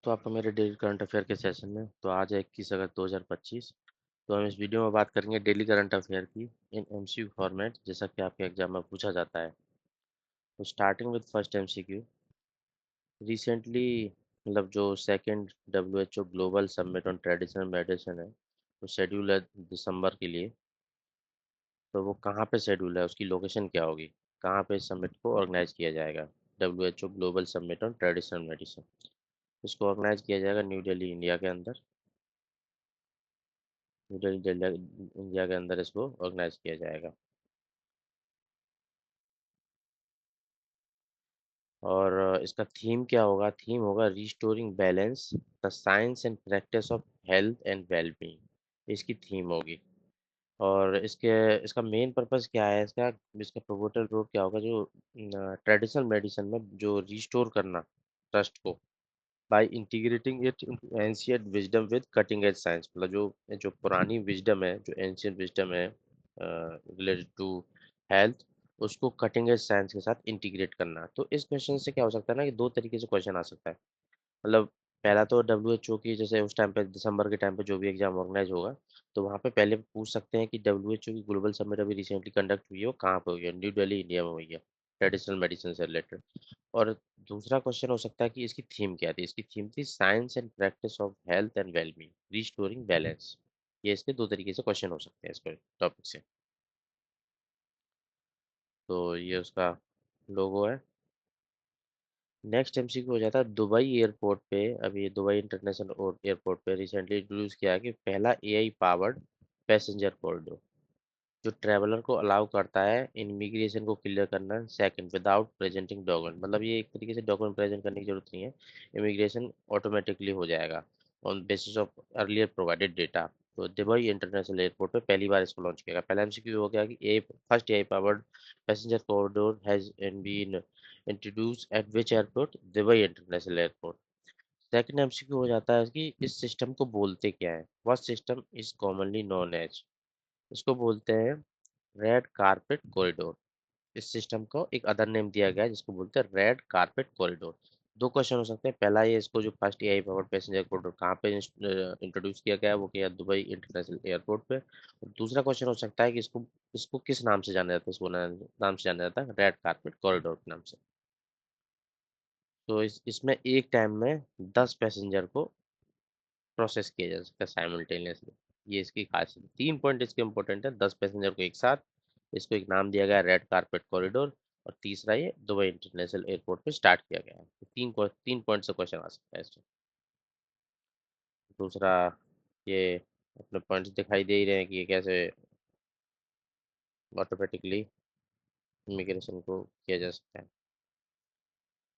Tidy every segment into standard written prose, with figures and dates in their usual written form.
तो आपका मेरे डेली करंट अफेयर के सेशन में। तो आज है 21 अगस्त 2025। तो हम इस वीडियो में बात करेंगे डेली करंट अफेयर की इन एमसीक्यू फॉर्मेट, जैसा कि आपके एग्जाम में पूछा जाता है। तो starting with first MCQ. Recently मतलब जो second WHO global summit on traditional medicine है, तो शेड्यूल है दिसंबर के लिए। तो वो कहाँ पे शेड्यूल है, उसकी लोकेशन क्या होगी, कहाँ पे इस समिट को ऑर्गेनाइज किया जाएगा? WHO global summit on traditional medicine, इसको ऑर्गेनाइज किया जाएगा न्यू दिल्ली, इंडिया के अंदर। न्यू दिल्ली इंडिया के अंदर इसको ऑर्गेनाइज किया जाएगा। और इसका थीम क्या होगा? थीम होगा restoring balance, the science and practice of health and wellbeing, इसकी थीम होगी। और इसका मेन पर्पस क्या है, इसका पिवोटल रोल क्या होगा? जो ट्रेडिशनल मेडिसिन में जो रिस्टोर करना ट्रस्ट को, by integrating it ancient wisdom with cutting edge science. मतलब जो जो पुरानी विजडम है, जो एंशियंट विजडम है रिलेटेड टू हेल्थ, उसको कटिंग एज साइंस के साथ इंटीग्रेट करना। तो इस क्वेश्चन से क्या हो सकता है ना, कि दो तरीके से क्वेश्चन आ सकता है। मतलब पहला तो डब्ल्यूएचओ की, जैसे उस टाइम पे दिसंबर के टाइम पे जो भी एग्जाम ऑर्गेनाइज होगा, तो वहाँ पे पहले पूछ सकते हैं कि डब्ल्यूएचओ की ग्लोबल समिट अभी रिसेंटली कंडक्ट हुई है, वो कहाँ पे हुई है? न्यू दिल्ली, इंडिया में हुई है, ट्रेडिशनल मेडिसिन से रिलेटेड। और दूसरा क्वेश्चन हो सकता है कि इसकी थीम क्या थी? इसकी थीम थी science and practice of health and wellbeing, restoring balance. ये इसके दो तरीके से क्वेश्चन हो सकते हैं इस टॉपिक से। तो ये उसका लोगो है। नेक्स्ट एमसीक्यू हो जाता है दुबई एयरपोर्ट पे। अभी दुबई इंटरनेशनल एयरपोर्ट पे रिसेंटली इंट्रोड्यूस किया है कि पहला एआई पावर्ड पैसेंजर कॉरिडोर, जो ट्रैवलर को अलाउ करता है इमिग्रेशन को क्लियर करना सेकंड विदाउट प्रेजेंटिंग डॉक्यूमेंट। मतलब ये एक तरीके से डॉक्यूमेंट प्रेजेंट करने की जरूरत नहीं है, इमिग्रेशन ऑटोमेटिकली हो जाएगा on basis of earlier provided data. तो दुबई इंटरनेशनल एयरपोर्ट पे पहली बार इसको लॉन्च किया गया। पहला एमसीक्यू हो गया कि a first AI powered passenger corridor has been introduce at which airport? Dubai International Airport. Second MCQ हो जाता है कि इस सिस्टम को बोलते क्या है? What system is commonly known as? इसको बोलते हैं रेड कारपेट कॉरिडोर। इस सिस्टम को एक अदर नेम दिया गया है जिसको बोलते हैं रेड कारपेट कॉरिडोर। दो क्वेश्चन हो सकते हैं। पहला, ये इसको जो first AI powered passenger corridor कहाँ पे इंट्रोड्यूस किया गया है? वो किया दुबई इंटरनेशनल एयरपोर्ट पे। और दूसरा क्वेश्चन हो सकता है कि इसको इसको किस नाम से जाना जाता है? इसको नाम से जाना जाता है रेड कारपेट कॉरिडोर के नाम से। तो इसमें एक टाइम में 10 पैसेंजर को प्रोसेस किया जा सकता है साइमल्टेनियसली। ये इसकी खासियत, 3 पॉइंट इसके इंपॉर्टेंट है। 10 पैसेंजर को एक साथ, इसको एक नाम दिया गया है रेड कारपेट कॉरिडोर। और तीसरा, ये दुबई इंटरनेशनल एयरपोर्ट पे स्टार्ट किया गया है। तो 3 पॉइंट से क्वेश्चन आ सकता है इसमें। दूसरा, ये अपने पॉइंट्स दिखाई दे ही रहे हैं कि ये कैसे ऑटोमेटिकली इमिग्रेशन को किया जा सकता है।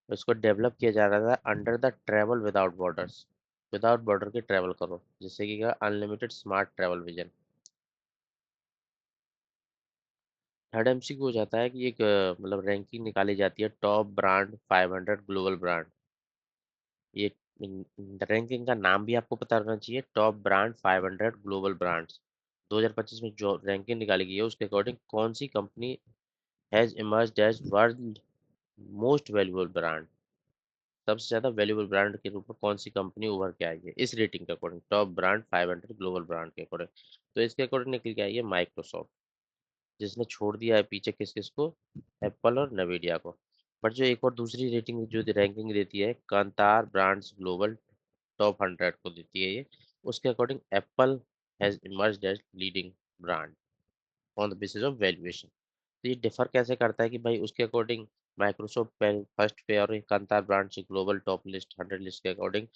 इसको डेवलप किया जा रहा था under the travel without borders. Without border के ट्रैवल करो, जिससे कि unlimited smart travel vision. Third MCQ हो जाता है कि एक मतलब रैंकिंग निकाली जाती है टॉप ब्रांड 500 ग्लोबल ब्रांड। ये रैंकिंग का नाम भी आपको पता होना चाहिए, टॉप ब्रांड 500 ग्लोबल ब्रांड्स। 2025 में जो रैंकिंग निकाली गई है, उसके अकॉर्डिंग कौन सी company has emerged as world most valuable brand? सबसे ज्यादा वैल्यूएबल ब्रांड के रूप में कौन सी कंपनी उभर के आई है इस रेटिंग के according, top brand 500 global brand के अकॉर्डिंग? तो इसके अकॉर्डिंग निकल के आई है माइक्रोसॉफ्ट, जिसने छोड़ दिया है पीछे किस किस को? एप्पल और नवीडिया को। बट जो एक और दूसरी रेटिंग जो रैंकिंग देती है, कांतार ब्रांड्स ग्लोबल टॉप 100 को देती है ये। उसके according Apple has emerged as leading brand on the basis of valuation. तो ये डिफर कैसे करता है कि भाई उसके अकॉर्डिंग माइक्रोसॉफ्ट पे फर्स्ट पे, और कांतार ब्रांड से ग्लोबल टॉप लिस्ट 100 लिस्ट के अकॉर्डिंग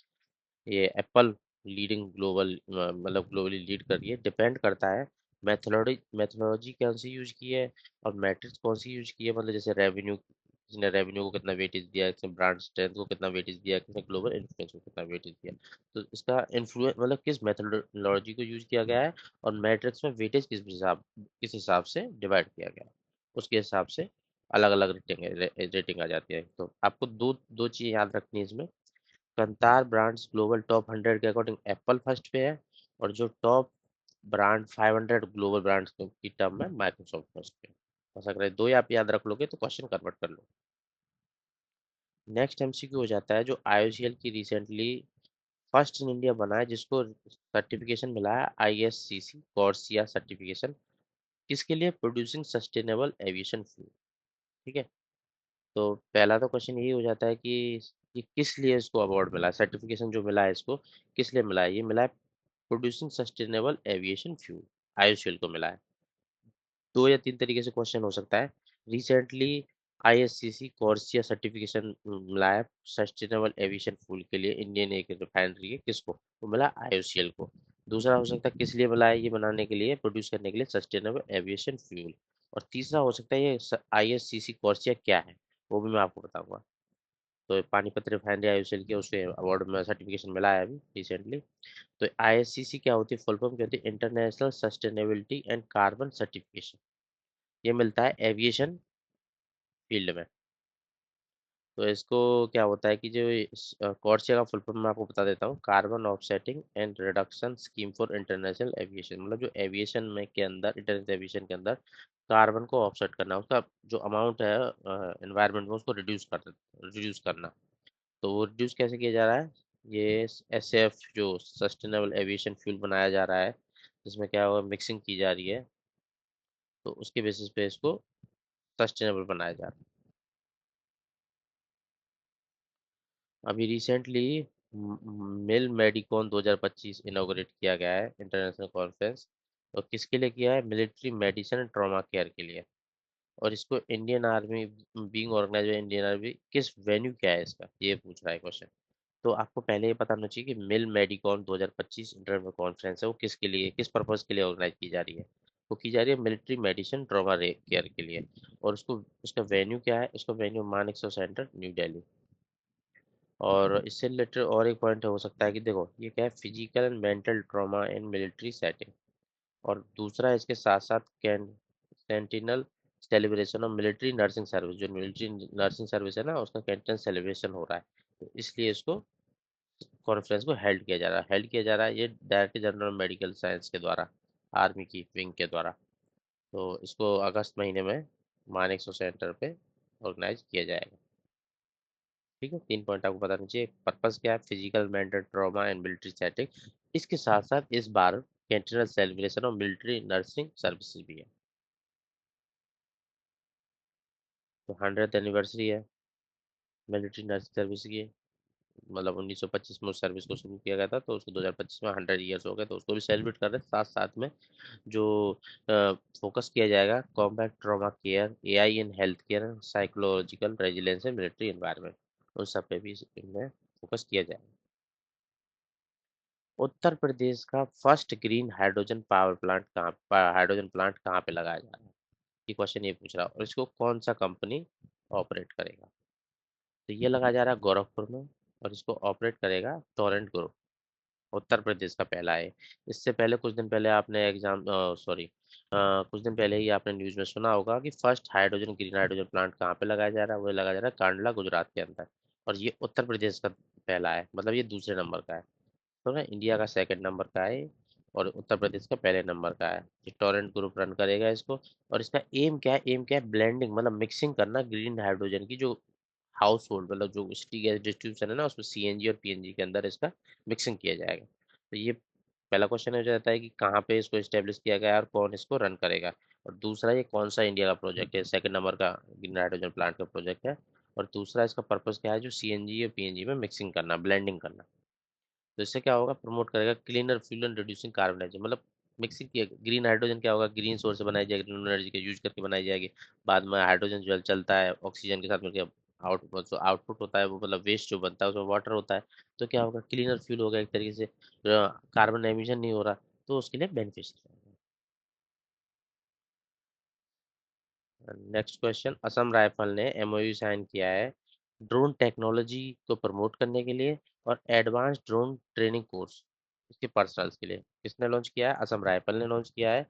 ये एप्पल लीडिंग ग्लोबल, मतलब ग्लोबली लीड कर रही है। डिपेंड करता है मैथोलॉजी कौन सी यूज की है, और मैट्रिक्स कौन सी यूज की है। मतलब जैसे रेवेन्यू, किसने रेवेन्यू को कितना वेटेज दिया है, किसने ब्रांड स्ट्रेंथ को कितना वेटेज दिया है, किसने ग्लोबल इन्फ्लुएंस को कितना वेटेज दिया है। तो इसका इन्फ्लुएंस मतलब किस मेथोलॉजी को यूज किया गया है, और मैट्रिक्स में वेटेज किस हिसाब से डिवाइड किया गया है, उसके हिसाब से अलग अलग रेटिंग आ जाती है। तो आपको दो दो चीज़ याद रखनी है इसमें। कंतार ब्रांड्स ग्लोबल टॉप 100 के अकॉर्डिंग एप्पल फर्स्ट पे है, और जो टॉप ब्रांड 500 ग्लोबल ब्रांड्स की टर्म में माइक्रोसॉफ्ट फर्स्ट पे। ऐसा करें, दो ही आप याद रख लोगे तो क्वेश्चन कन्वर्ट कर लो। नेक्स्ट एमसीक्यू हो जाता है जो आईओसीएल की रिसेंटली फर्स्ट इन इंडिया बना है जिसको सर्टिफिकेशन मिला है ISCC कॉर्सिया सर्टिफिकेशन। किसके लिए? Producing sustainable aviation fuel. ठीक है। तो पहला तो क्वेश्चन यही हो जाता है कि ये किस लिए इसको अवार्ड मिला है, सर्टिफिकेशन जो मिला है इसको किस लिए मिला है? ये मिला है producing sustainable aviation fuel, IOCL को मिला है। दो या तीन तरीके से क्वेश्चन हो सकता है। रिसेंटली ISCC कॉर्सिया सर्टिफिकेशन मिला है सस्टेनेबल एविएशन फ्यूल के लिए इंडियन एक रिफाइनरी के, किसको? वो मिला IOCL को। दूसरा हो सकता है किस लिए मिला है? ये बनाने के लिए, प्रोड्यूस करने के लिए सस्टेनेबल एविएशन फ्यूल। और तीसरा हो सकता है ये ISCC कॉर्सिया क्या है, वो भी मैं आपको बताऊंगा। तो पानीपत रिफाइनरी IOCL के उसे अवार्ड में सर्टिफिकेशन मिला है अभी रिसेंटली। तो ISCC क्या होती है, फुल फॉर्म क्या होती है? International sustainability and carbon certification. ये मिलता है एविएशन फील्ड में। तो इसको क्या होता है कि जो कॉर्सिया का फुल फॉर्म मैं आपको बता देता हूँ, carbon offsetting and reduction scheme for international aviation. मतलब जो एविएशन में के अंदर, इंटरनेशनल एविएशन के अंदर कार्बन को ऑफसेट करना, उसका जो अमाउंट है एनवायरनमेंट में, उसको रिड्यूस करना। तो वो रिड्यूस कैसे किया जा रहा है? ये SF जो सस्टेनेबल एविएशन फ्यूल बनाया जा रहा है, जिसमें क्या होगा, मिक्सिंग की जा रही है, तो उसके बेसिस पे इसको सस्टेनेबल बनाया जा रहा है। अभी रिसेंटली मिल मेडिकॉन 2025 इनॉग्रेट किया गया है, इंटरनेशनल कॉन्फ्रेंस। और किसके लिए किया है? Military medicine and trauma care के लिए। और इसको Indian Army being organise by Indian Army, किस वेन्यू क्या है इसका, ये पूछ रहा है क्वेश्चन। तो आपको पहले ये पता होना चाहिए कि मिल मेडिकॉन 2025 इंटरनेशनल कॉन्फ्रेंस है, वो किसके लिए, किस पर्पज के लिए ऑर्गेनाइज की जा रही है? वो की जा रही है मिलिट्री मेडिसिन ट्रॉमा केयर के लिए। और उसको, उसका वेन्यू क्या है? उसका venue Manekshaw centre, new Delhi. और इससे रिलेटेड और एक पॉइंट हो सकता है कि देखो, ये क्या है, physical and mental trauma in military setting. और दूसरा इसके साथ साथ can sentinel celebration of military nursing service, जो मिलिट्री नर्सिंग सर्विस है ना, उसका कैंटन सेलिब्रेशन हो रहा है। तो इसलिए इसको कॉन्फ्रेंस को हेल्ड किया जा रहा है ये डायरेक्टर जनरल मेडिकल साइंस के द्वारा, आर्मी की विंग के द्वारा। तो इसको अगस्त महीने में मानेकशॉ सेंटर पे ऑर्गेनाइज किया जाएगा। ठीक है, 3 पॉइंट आपको बताना चाहिए। पर्पस क्या है? Physical mental trauma and military setting. इसके साथ साथ इस बार कैंटिनल सेलिब्रेशन और मिलिट्री नर्सिंग सर्विसेज भी है। तो 100th एनिवर्सरी है मिलिट्री नर्सिंग सर्विस की। मतलब 1925 में उस सर्विस को शुरू किया गया था, तो उसको 2025 में 100 ईयर्स हो गए, तो उसको भी सेलिब्रेट कर रहे हैं। साथ साथ में जो फोकस किया जाएगा, combat trauma care, AI in health care, psychological resilience in military environment, उन सब पे भी इनमें फोकस किया जाएगा। उत्तर प्रदेश का फर्स्ट ग्रीन हाइड्रोजन प्लांट कहाँ पे लगाया जा रहा है? ये क्वेश्चन ये पूछ रहा है। और इसको कौन सा कंपनी ऑपरेट करेगा? तो ये लगाया जा रहा है गोरखपुर में। और इसको ऑपरेट करेगा टोरेंट ग्रुप। उत्तर प्रदेश का पहला है। इससे पहले कुछ दिन पहले आपने कुछ दिन पहले ही आपने न्यूज़ में सुना होगा कि फर्स्ट ग्रीन हाइड्रोजन प्लांट कहाँ पे लगाया जा रहा है? वो लगाया जा रहा है कांडला, गुजरात के अंदर। और ये उत्तर प्रदेश का पहला है, मतलब ये दूसरे नंबर का है। तो ना, इंडिया का सेकंड नंबर का है और उत्तर प्रदेश का पहले नंबर का है। ये टोरेंट ग्रुप रन करेगा इसको। और इसका एम क्या है? एम क्या है? ब्लेंडिंग, मतलब मिक्सिंग करना ग्रीन हाइड्रोजन की, जो हाउस होल्ड, मतलब जो सिटी गैस डिस्ट्रीब्यूशन है ना, उसमें CNG और PNG के अंदर इसका मिक्सिंग किया जाएगा। तो ये पहला क्वेश्चन हो जाता है कि कहाँ पे इसको स्टेब्लिश किया गया है और कौन इसको रन करेगा। और दूसरा, ये कौन सा इंडिया का प्रोजेक्ट है, सेकंड नंबर का ग्रीन हाइड्रोजन प्लांट का प्रोजेक्ट है। और दूसरा, इसका पर्पस क्या है? जो CNG और PNG में मिक्सिंग करना, ब्लेंडिंग करना। तो इससे क्या होगा? प्रमोट करेगा cleaner fuel and reducing carbon dioxide. मतलब मिक्सिंग किया ग्रीन हाइड्रोजन क्या होगा, ग्रीन सोर्स से बनाई जाएगी, ग्रीन एनर्जी का यूज करके बनाई जाएगी। बाद में हाइड्रोजन जल चलता है ऑक्सीजन के साथ मिलकर, आउटपुट होता है वो, मतलब वेस्ट जो बनता है उसमें वाटर होता है। तो क्या होगा? क्लीनर फ्यूल होगा एक तरीके से, कार्बन एमिशन नहीं हो रहा। तो उसके लिए बेनिफिशियल है। नेक्स्ट क्वेश्चन, असम राइफल ने MOU साइन किया है ड्रोन टेक्नोलॉजी को प्रमोट करने के लिए और एडवांस ड्रोन ट्रेनिंग कोर्स इसके पर्सनल्स के लिए। किसने लॉन्च किया है? असम राइफल ने लॉन्च किया है।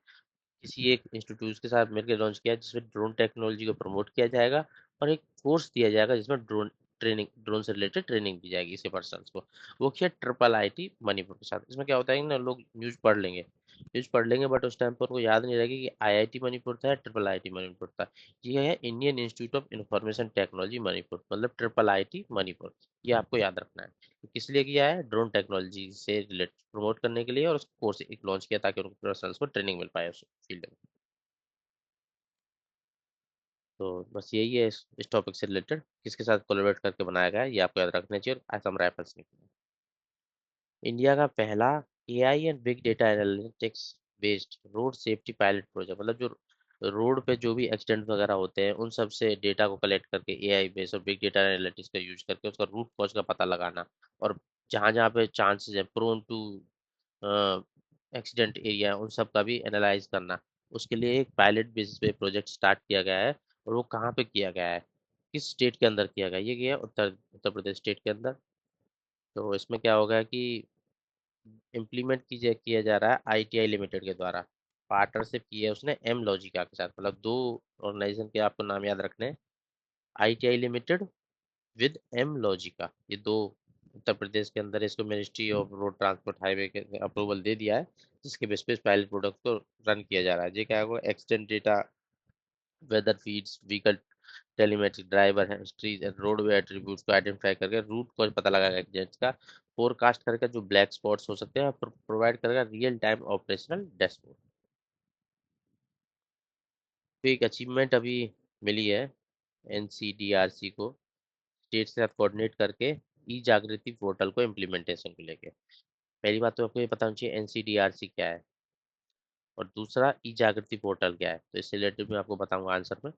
किसी एक इंस्टीट्यूट के साथ मिलकर लॉन्च किया है, जिसमें ड्रोन टेक्नोलॉजी को प्रमोट किया जाएगा और एक कोर्स दिया जाएगा जिसमें ड्रोन से रिलेटेड ट्रेनिंग दी जाएगी इसके पर्सनल्स को। वो किया IIIT मणिपुर के साथ। इसमें क्या होता है कि ना, लोग न्यूज़ पढ़ लेंगे न्यूज़ पढ़ लेंगे, बट उस टाइम पर उनको याद नहीं रहेगा कि आईआईटी मणिपुर था या ट्रिपल आईटी मणिपुर था। ये है Indian institute of information technology Manipur, मतलब ट्रिपल आईटी मणिपुर। ये आपको याद रखना है। तो किस लिए किया है? ड्रोन टेक्नोलॉजी से रिलेटेड प्रमोट करने के लिए, और उसको कोर्स एक लॉन्च किया ताकि उनको प्रोफेशनल्स को ट्रेनिंग मिल पाए उस फील्ड में। तो बस यही है इस टॉपिक से रिलेटेड, किसके साथ कोलैबोरेट करके बनाया गया है ये आपको याद रखना चाहिए, और असम राइफल्स ने किया। इंडिया का पहला AI and big data analytics based road safety pilot project, मतलब जो रोड पे जो भी एक्सीडेंट वगैरह होते हैं उन सब से डेटा को कलेक्ट करके एआई बेस्ड और बिग डेटा एनालिटिक्स का यूज करके उसका रूट कॉज का पता लगाना, और जहाँ जहाँ पे चांसेस है प्रोन टू एक्सीडेंट एरिया उन सब का भी एनालाइज करना। उसके लिए एक पायलट बेसिस पे प्रोजेक्ट स्टार्ट किया गया है। और वो कहाँ पे किया गया है, किस स्टेट के अंदर किया गया है? ये गया है उत्तर उत्तर प्रदेश स्टेट के अंदर। तो इसमें क्या होगा कि इम्प्लीमेंट किया जा रहा है आईटीआई लिमिटेड के द्वारा। पार्टनरशिप की है उसने एम लॉजिका के साथ, मतलब दो ऑर्गेनाइजेशन के आपको नाम याद रखने हैं। ITI limited with M Logica, ये दो उत्तर प्रदेश के अंदर इसको ministry of road transport highway के अप्रूवल दे दिया है, जिसके बेस पे पायलट प्रोडक्ट को रन किया जा रहा है। ये क्या होगा? Accident data, weather feeds, vehicle telemetry, driver history, roadway attributes को आइडेंटिफाई करके रूट को पता लगाएगा एक्सीडेंट्स का, फोरकास्ट करके जो ब्लैक स्पॉट्स हो सकते हैं, प्रोवाइड करेगा रियल टाइम ऑपरेशनल डैशबोर्ड। तो एक अचीवमेंट अभी मिली है एनसीडीआरसी को, स्टेट के साथ कोऑर्डिनेट करके ई जागृति पोर्टल को इम्प्लीमेंटेशन को लेके। पहली बात तो आपको ये पता होना चाहिए एनसीडीआरसी क्या है, और दूसरा ई जागृति पोर्टल क्या है। तो इससे रिलेटेड मैं आपको बताऊंगा आंसर में।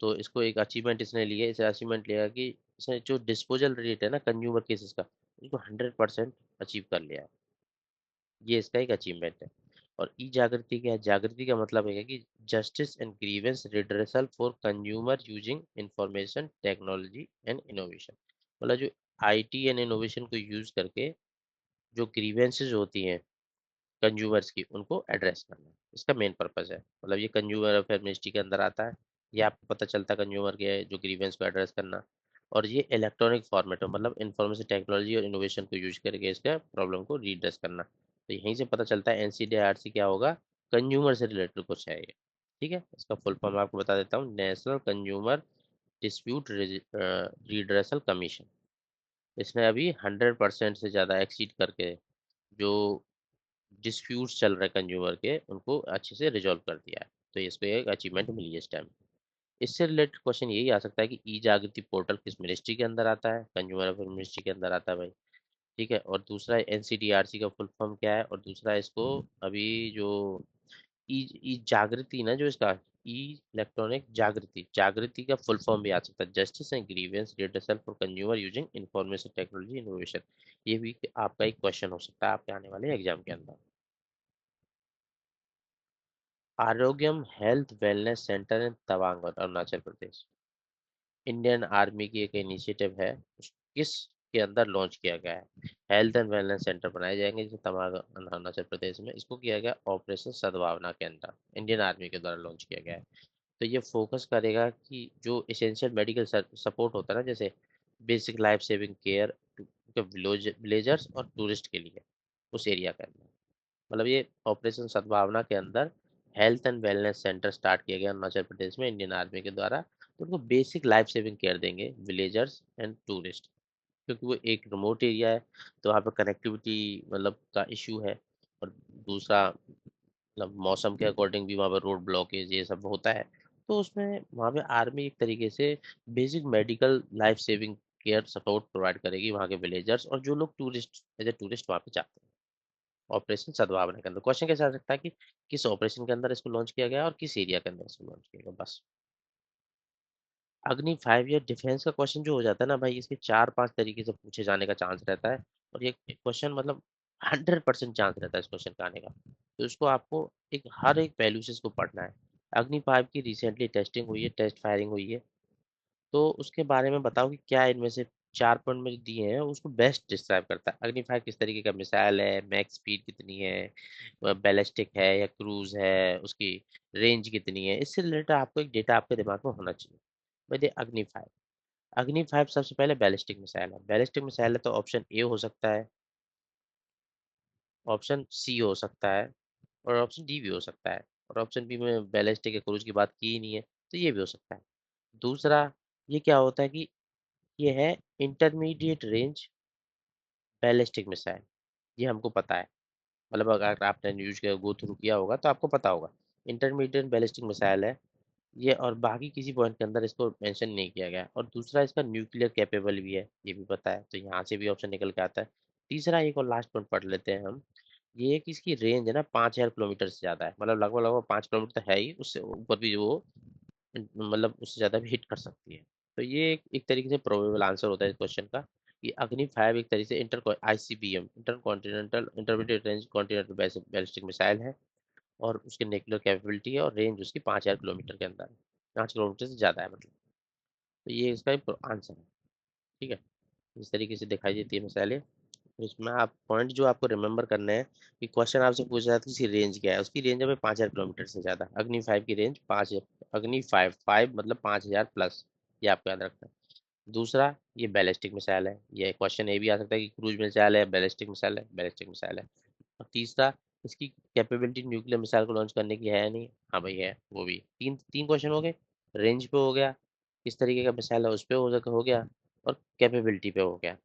तो इसको एक अचीवमेंट इसने लिया, इसे अचीवमेंट लिया कि इसने जो डिस्पोजल रेट है ना कंज्यूमर केसेस का, उसको 100% अचीव कर लिया है। ये इसका एक अचीवमेंट है। और ई जागृति क्या है? जागृति का मतलब है कि justice and grievance redressal for consumer using information technology and innovation, मतलब जो आईटी एंड इनोवेशन को यूज करके जो ग्रीवेंसेज होती हैं कंज्यूमर्स की, उनको एड्रेस करना, इसका मेन पर्पस है। मतलब ये कंज्यूमर अफेयर मिनिस्ट्री के अंदर आता है। ये आपको पता चलता है कंज्यूमर के जो ग्रीवेंस को एड्रेस करना। और ये इलेक्ट्रॉनिक फॉर्मेट में, मतलब इंफॉर्मेशन टेक्नोलॉजी और इनोवेशन को यूज करके इसका प्रॉब्लम को रीड्रेस करना। तो यहीं से पता चलता है एनसीडीआरसी क्या होगा, कंज्यूमर से रिलेटेड कुछ है ये। ठीक है, इसका फुल फॉर्म आपको बता देता हूँ, national consumer dispute redressal commission. इसने अभी 100% से ज़्यादा एक्सीड करके जो डिस्प्यूट्स चल रहे कंज्यूमर के, उनको अच्छे से रिजॉल्व कर दिया है। तो इसको एक अचीवमेंट मिली है इस टाइम। इससे रिलेटेड क्वेश्चन यही आ सकता है कि ई जागृति पोर्टल किस मिनिस्ट्री के अंदर आता है? कंज्यूमर अफेयर मिनिस्ट्री के अंदर आता है भाई। ठीक है, और दूसरा एनसीडीआरसी का फुल फॉर्म क्या है, और दूसरा इसको अभी जो ई ई जागृति ना जो इसका ई इलेक्ट्रॉनिक जागृति, जागृति का फुल फॉर्म भी आ सकता है, justice and grievance redressal for consumer using information technology innovation. ये भी आपका एक क्वेश्चन हो सकता है आपके आने वाले एग्जाम के अंदर। आरोग्यम हेल्थ वेलनेस सेंटर इन तवांग और अरुणाचल प्रदेश, इंडियन आर्मी की एक इनिशिएटिव है। किस के अंदर लॉन्च किया गया है? हेल्थ एंड वेलनेस सेंटर बनाए जाएंगे जैसे तवांग अरुणाचल प्रदेश में। इसको किया गया ऑपरेशन सद्भावना के अंदर, इंडियन आर्मी के द्वारा लॉन्च किया गया है। तो ये फोकस करेगा कि जो इसेंशियल मेडिकल सपोर्ट होता है ना, जैसे basic life saving care villagers और टूरिस्ट के लिए, उस एरिया के अंदर। मतलब ये ऑपरेशन सद्भावना के अंदर health and wellness centre start किया गया अरुणाचल प्रदेश में इंडियन आर्मी के द्वारा। तो उनको बेसिक लाइफ सेविंग केयर देंगे विलेजर्स एंड टूरिस्ट, क्योंकि वो एक रिमोट एरिया है, तो वहाँ पे कनेक्टिविटी मतलब का इशू है। और दूसरा मतलब मौसम के अकॉर्डिंग भी वहाँ पे रोड ब्लॉकेज ये सब होता है। तो उसमें वहाँ पे आर्मी एक तरीके से basic medical life saving care support provide करेगी वहाँ के विलेजर्स और जो लोग टूरिस्ट एज ए टूरिस्ट वहाँ पे जाते हैं। ऑपरेशन सद्भावना के अंदर क्वेश्चन कैसे आ सकता है कि किस ऑपरेशन के अंदर इसको लॉन्च किया गया और किस एरिया के अंदर इसको लॉन्च किया गया, बस। अग्नि 5 ईयर डिफेंस का क्वेश्चन जो हो जाता है ना भाई, इसके 4-5 तरीके से पूछे जाने का चांस रहता है। और ये क्वेश्चन मतलब 100% चांस रहता है इस क्वेश्चन का आने का। तो इसको आपको एक हर एक पहलू से इसको पढ़ना है। अग्नि 5 की रिसेंटली टेस्टिंग हुई है, टेस्ट फायरिंग हुई है। तो उसके बारे में बताओ कि क्या इनमें से 4 पॉइंट में दिए हैं उसको बेस्ट डिस्क्राइब करता है। अग्नि 5 किस तरीके का मिसाइल है, मैक्स स्पीड कितनी है, बैलिस्टिक है या क्रूज है, उसकी रेंज कितनी है, इससे रिलेटेड आपको एक डेटा आपके दिमाग में होना चाहिए। भाई दे अग्नि 5, अग्नि 5 सबसे पहले बैलिस्टिक मिसाइल है। बैलिस्टिक मिसाइल है तो ऑप्शन ए हो सकता है, ऑप्शन सी हो सकता है, और ऑप्शन डी भी हो सकता है। और ऑप्शन बी में बैलिस्टिक या क्रूज की बात की ही नहीं है, तो ये भी हो सकता है। दूसरा, ये क्या होता है कि ये है इंटरमीडिएट रेंज बैलिस्टिक मिसाइल। ये हमको पता है, मतलब अगर आपने न्यूज के गो थ्रू किया होगा तो आपको पता होगा। इंटरमीडिएट बैलिस्टिक मिसाइल है ये, और बाकी किसी पॉइंट के अंदर इसको मेंशन नहीं किया गया है। और दूसरा, इसका न्यूक्लियर कैपेबल भी है, ये भी पता है, तो यहाँ से भी ऑप्शन निकल के आता है। तीसरा, एक और लास्ट पॉइंट पढ़ लेते हैं हम। ये है कि इसकी रेंज है ना 5,000 किलोमीटर से ज़्यादा है, मतलब लगभग लगभग 5 किलोमीटर तो है ही, उससे ऊपर भी वो मतलब उससे ज़्यादा भी हिट कर सकती है। तो ये एक तरीके से प्रोबेबल आंसर होता है इस क्वेश्चन का, कि अग्नि 5 एक तरीके से inter ICBM inter continental intermediate range continental ballistic missile है। और उसकी न्यूक्लियर कैपेबिलिटी है और रेंज उसकी 5,000 किलोमीटर के अंदर है, 5 किलोमीटर से ज़्यादा है मतलब। तो ये इसका आंसर है। ठीक है, इस तरीके से दिखाई देती है मिसाइलें। तो इसमें आप पॉइंट जो आपको रिमेंबर करना है कि क्वेश्चन आपसे पूछ रहा था कि इसकी रेंज क्या है, उसकी रेंज है 5,000 किलोमीटर से ज़्यादा। अग्नि 5 की रेंज 5, अग्नि 5 5 मतलब 5,000 प्लस, ये आपको याद रखना है। दूसरा, ये बैलिस्टिक मिसाइल है, ये क्वेश्चन ये भी आ सकता है कि क्रूज मिसाइल है, बैलिस्टिक मिसाइल है, बैलिस्टिक मिसाइल है। और तीसरा, इसकी कैपेबिलिटी न्यूक्लियर मिसाइल को लॉन्च करने की है या नहीं, हाँ भाई है, वो भी। तीन तीन क्वेश्चन हो गए। रेंज पे हो गया, किस तरीके का मिसाइल है उस पे हो गया, और कैपेबिलिटी पे हो गया।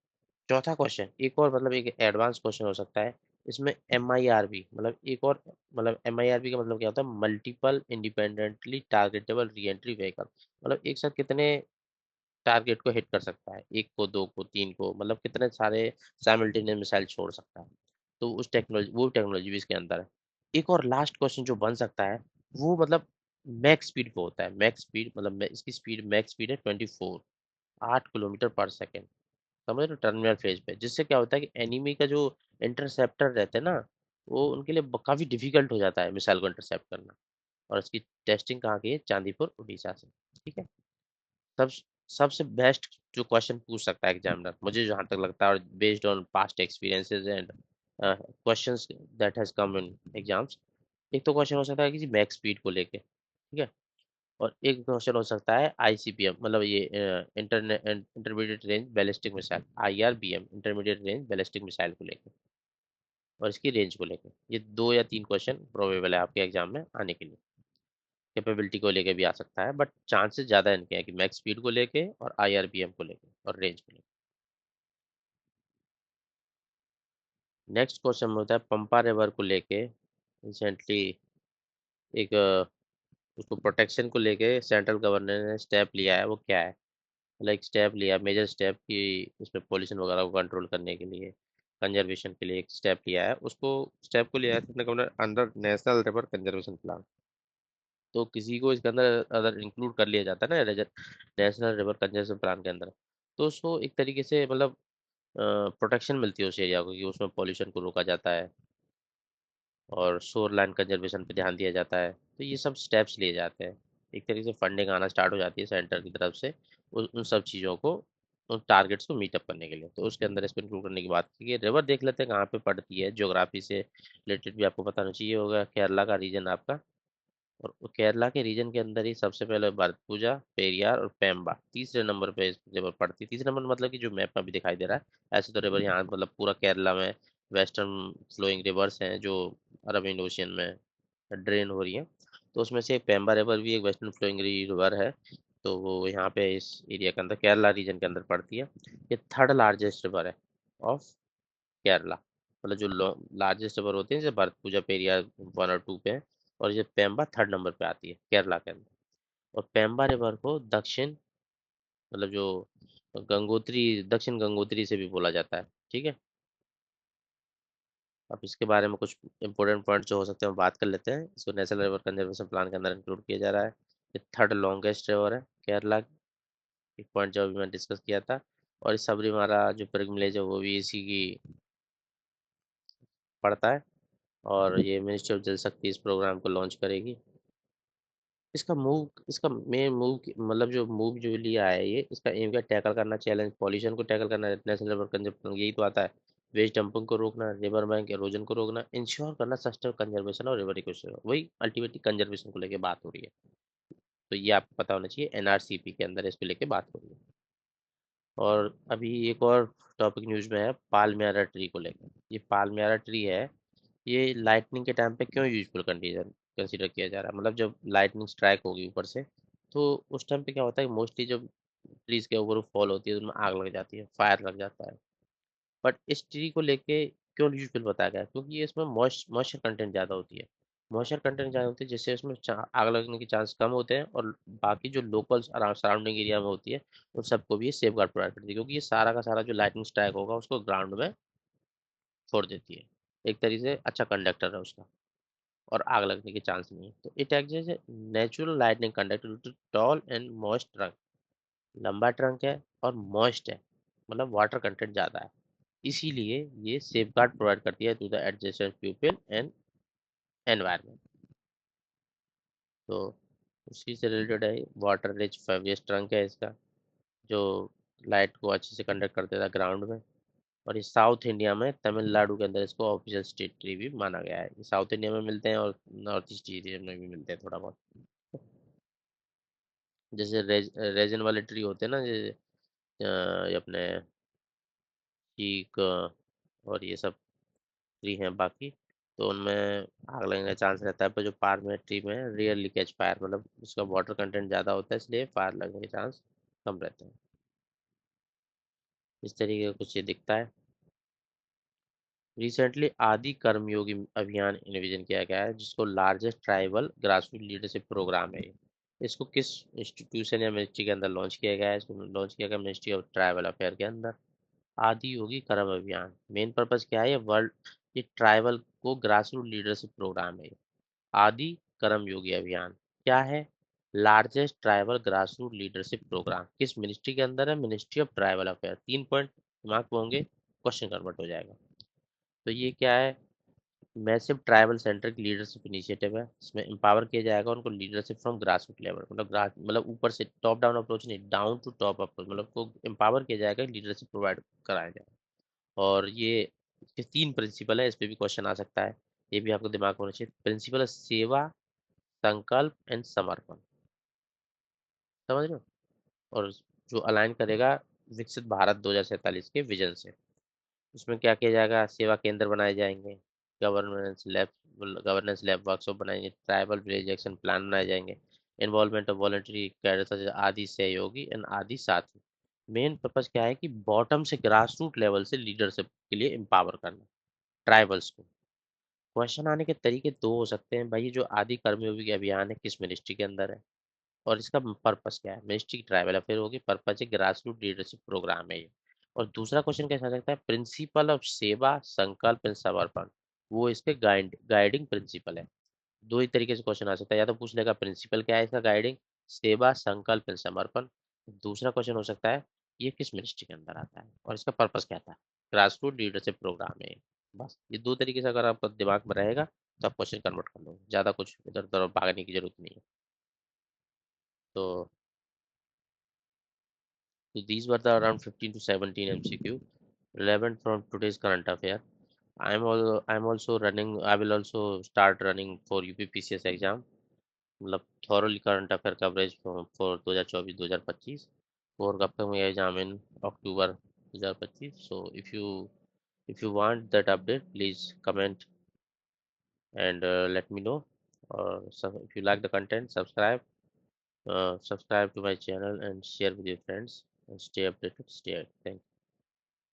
चौथा क्वेश्चन एक और, मतलब एक एडवांस क्वेश्चन हो सकता है इसमें, MIRV मतलब एक और, मतलब MIRV का मतलब क्या होता है, multiple independently targetable re entry vehicle. मतलब एक साथ कितने टारगेट को हिट कर सकता है, एक को, दो को, तीन को, मतलब कितने सारे साइमल्टेनियस मिसाइल छोड़ सकता है। तो उस टेक्नोलॉजी, वो टेक्नोलॉजी भी इसके अंदर है। एक और लास्ट क्वेश्चन जो बन सकता है, वो मतलब मैक्स स्पीड पे होता है। मैक्स स्पीड मतलब इसकी स्पीड, मैक्स स्पीड है 24, 8 किलोमीटर पर सेकेंड। समझ रहे हो, टर्मिनल फेज पे, जिससे क्या होता है कि एनिमी का जो इंटरसेप्टर रहते हैं ना, वो उनके लिए काफी डिफिकल्ट हो जाता है मिसाइल को इंटरसेप्ट करना। और इसकी टेस्टिंग कहाँ की है, चांदीपुर उड़ीसा से। ठीक है, सब सबसे बेस्ट जो क्वेश्चन पूछ सकता है एग्जामिनर, मुझे जहाँ तक लगता है, और based on past experiences and questions that has come in exams. एक तो क्वेश्चन हो सकता है किसी मैक्स स्पीड को लेके, ठीक है। और एक क्वेश्चन हो सकता है आईसीबीएम, मतलब ये intermediate range ballistic missile, IRBM intermediate range ballistic missile को लेके, और इसकी रेंज को लेके। ये 2 या 3 क्वेश्चन प्रोबेबल है आपके एग्जाम में आने के लिए। कैपेबिलिटी को लेके भी आ सकता है, बट चांसेस ज़्यादा इनके हैं कि मैक्स स्पीड को लेके और IRBM को लेके और रेंज को लेके। नेक्स्ट क्वेश्चन होता है पंपा रिवर को लेके। रिसेंटली एक उसको प्रोटेक्शन को लेके सेंट्रल गवर्नमेंट ने स्टेप लिया है, वो क्या है? मतलब एक स्टेप लिया, मेजर स्टेप, कि उसमें पॉल्यूशन वगैरह को कंट्रोल करने के लिए, कंजर्वेशन के लिए एक स्टेप लिया है। उसको स्टेप को लिया है central government under national river conservation plan. तो किसी को इसके अंदर अगर इंक्लूड कर लिया जाता है ना नेशनल रिवर कंजर्वेशन प्लान के अंदर, तो उसको एक तरीके से मतलब प्रोटेक्शन मिलती है उस एरिया को, कि उसमें पॉल्यूशन को रोका जाता है और शोर लाइन कंजर्वेशन पे ध्यान दिया जाता है। तो ये सब स्टेप्स लिए जाते हैं। एक तरीके से फंडिंग आना स्टार्ट हो जाती है सेंटर की तरफ से उन सब चीज़ों को, उन टारगेट्स को मीटअप करने के लिए। तो उसके अंदर इसको इंक्लूड करने की बात की है। रिवर देख लेते हैं कहाँ पे पड़ती है, ज्योग्राफी से रिलेटेड भी आपको पता होना चाहिए होगा। केरला का रीजन आपका, और वो केरला के रीजन के अंदर ही सबसे पहले भरतपुजा, पेरियार और पेम्बा तीसरे नंबर पे रिवर पड़ती है। तीसरे नंबर मतलब कि जो मैप में भी दिखाई दे रहा है, ऐसे तो रिवर यहाँ मतलब पूरा केरला में वेस्टर्न फ्लोइंग रिवर्स हैं जो अरब इंड ओशियन में ड्रेन हो रही है। तो उसमें से एक पेम्बा रिवर भी एक वेस्टर्न फ्लोइंग रिवर है। तो वो यहाँ पे इस एरिया के अंदर, केरला रीजन के अंदर पड़ती है। ये थर्ड लार्जेस्ट रिवर है ऑफ केरला। मतलब जो लार्जेस्ट रिवर होते हैं जैसे भरतपुजा, पेरियार 1 और 2 पे है, और ये पेम्बा थर्ड नंबर पे आती है केरला के अंदर। और पेम्बा रिवर को दक्षिण, मतलब जो गंगोत्री, दक्षिण गंगोत्री से भी बोला जाता है। ठीक है, अब इसके बारे में कुछ इंपॉर्टेंट पॉइंट जो हो सकते हैं हम बात कर लेते हैं। इसको नेशनल रिवर कंजर्वेशन प्लान के अंदर इंक्लूड किया जा रहा है। ये थर्ड लॉन्गेस्ट रिवर है केरला की, एक पॉइंट जो अभी मैंने डिस्कस किया था। और इस सबरीमाला जो पिलग्रिमेज है वो भी इसी की पड़ता है। और ये मिनिस्ट्री ऑफ जल शक्ति इस प्रोग्राम को लॉन्च करेगी। इसका मेन मूव, मतलब जो मूव जो लिया है ये, इसका एम क्या, टैकल करना चैलेंज, पॉल्यूशन को टैकल करना, नेशनल रिवर कंजर्वेशन, यही तो आता है। वेस्ट डंपिंग को रोकना, रिवर बैंक एरोजन को रोकना, इंश्योर करना सस्टेन कंजर्वेशन और रिवर इकोसिस्टम, वही अल्टीमेटली कंजर्वेशन को लेके बात हो रही है। तो ये आपको पता होना चाहिए, NRCP के अंदर इसको लेके बात हो रही है। और अभी एक और टॉपिक न्यूज में है पालमियारा ट्री को लेकर। ये पालमियारा ट्री है, ये लाइटनिंग के टाइम पे क्यों यूजफुल कंडीशन कंसीडर किया जा रहा है? मतलब जब लाइटनिंग स्ट्राइक होगी ऊपर से, तो उस टाइम पे क्या होता है, मोस्टली जब ट्रीज के ऊपर फॉल होती है तो उनमें आग लग जाती है, फायर लग जाता है। बट इस ट्री को लेके क्यों यूजफुल बताया गया है? क्योंकि ये इसमें मॉइस्चर कंटेंट ज़्यादा होती है। मॉइस्चर कंटेंट ज़्यादा होती है जिससे उसमें आग लगने के चांस कम होते हैं, और बाकी जो लोकल सराउंडिंग एरिया में होती है उन सबको भी ये सेफ गार्ड प्रोवाइड करती है, क्योंकि ये सारा का सारा जो लाइटनिंग स्ट्राइक होगा उसको ग्राउंड में छोड़ देती है। एक तरीके से अच्छा कंडक्टर है उसका, और आग लगने के चांस नहीं है। तो it acts as a natural lightning conductor to tall and moist trunk. लंबा ट्रंक है और मॉइस्ट है, मतलब वाटर कंटेंट ज़्यादा है, इसीलिए ये सेफगार्ड प्रोवाइड करती है to the adjacent people and environment. तो उसी से रिलेटेड है, वाटर रिच फेवियस ट्रंक है इसका, जो लाइट को अच्छे से कंडक्ट कर देता है ग्राउंड में। और ये साउथ इंडिया में तमिलनाडु के अंदर इसको ऑफिशियल स्टेट ट्री भी माना गया है। ये साउथ इंडिया में मिलते हैं और नॉर्थ ईस्ट एरिया में भी मिलते हैं थोड़ा बहुत। जैसे रेजिन वाले ट्री होते हैं ना, जैसे ये अपने चीक और ये सब ट्री हैं बाकी, तो उनमें आग लगने का चांस रहता है, पर जो पार ट्री में रियरली कैच फायर, मतलब उसका वाटर कंटेंट ज़्यादा होता है इसलिए फायर लगने के चांस कम रहते हैं। इस तरीके का कुछ ये दिखता है। रिसेंटली आदि कर्मयोगी अभियान इन्विजन किया गया है, जिसको largest tribal grassroot leadership programme है ये। इसको किस इंस्टीट्यूशन या मिनिस्ट्री के अंदर लॉन्च किया गया है? इसको लॉन्च किया गया मिनिस्ट्री ऑफ ट्राइबल अफेयर के अंदर। आदि योगी कर्म अभियान मेन पर्पज क्या है? ये वर्ल्ड, ये ट्राइबल को ग्रासरूट लीडरशिप प्रोग्राम है। आदि कर्म योगी अभियान क्या है? Largest tribal grassroot leadership programme किस मिनिस्ट्री के अंदर है? Ministry of tribal affair. 3 point दिमाग में होंगे, क्वेश्चन कन्वर्ट हो जाएगा। तो ये क्या है? Massive tribal centric leadership initiative है। इसमें एम्पावर किया जाएगा उनको leadership from grass root level, मतलब ग्रास मतलब ऊपर से टॉप डाउन अप्रोच नहीं, डाउन टू टॉप अप्रोच, मतलब को एम्पावर किया जाएगा, लीडरशिप प्रोवाइड कराया जाएगा। और ये इसके 3 प्रिंसिपल है, इस पे भी क्वेश्चन आ सकता है, ये भी आपको दिमाग में होना चाहिए। प्रिंसिपल है सेवा, संकल्प एंड समर्पण। समझ रहे हो? और जो अलाइन करेगा विकसित भारत 2047 के विजन से। उसमें क्या किया जाएगा? सेवा केंद्र बनाए जाएंगे, governance lab governance lab workshop बनाएंगे, ट्राइबल विलेज एक्शन प्लान बनाए जाएंगे, इन्वॉल्वमेंट ऑफ वॉलंटरी कैडर आदि सहयोगी एंड आदि साथी। मेन पर्पज क्या है कि बॉटम से ग्रास रूट लेवल से लीडरशिप के लिए एम्पावर करना ट्राइबल्स को। क्वेश्चन आने के तरीके दो हो सकते हैं भाई, ये जो आदि कर्मयोगी अभियान है किस मिनिस्ट्री के अंदर है, और इसका पर्पस क्या है? मिनिस्ट्री ट्राइबल अफेयर होगी, पर्पस है ग्रास रूट लीडरशिप प्रोग्राम है ये। और दूसरा क्वेश्चन कैसा आ सकता है? प्रिंसिपल ऑफ सेवा, संकल्प एंड समर्पण, वो इसके गाइडिंग प्रिंसिपल है। दो ही तरीके से क्वेश्चन आ सकता है, या तो पूछ लेगा प्रिंसिपल क्या है इसका गाइडिंग, सेवा, संकल्प एंड समर्पण। दूसरा क्वेश्चन हो सकता है ये किस मिनिस्ट्री के अंदर आता है और इसका पर्पस क्या था? ग्रास रूट लीडरशिप प्रोग्राम है ये। बस ये दो तरीके से अगर आपको दिमाग में रहेगा तो आप क्वेश्चन कन्वर्ट कर लो, ज्यादा कुछ इधर उधर भागने की जरूरत नहीं है। तो So these were the around 15 to 17 MCQ relevant from today's current affair. I'm also running. I will also start running for UPPCS exam. मतलब thoroughly current affair coverage for 2024-2025 for upcoming exam in October 2025. So if you want that update, please comment and let me know. So if you like the content, subscribe to my channel and share with your friends and stay updated. Stay. Thank you.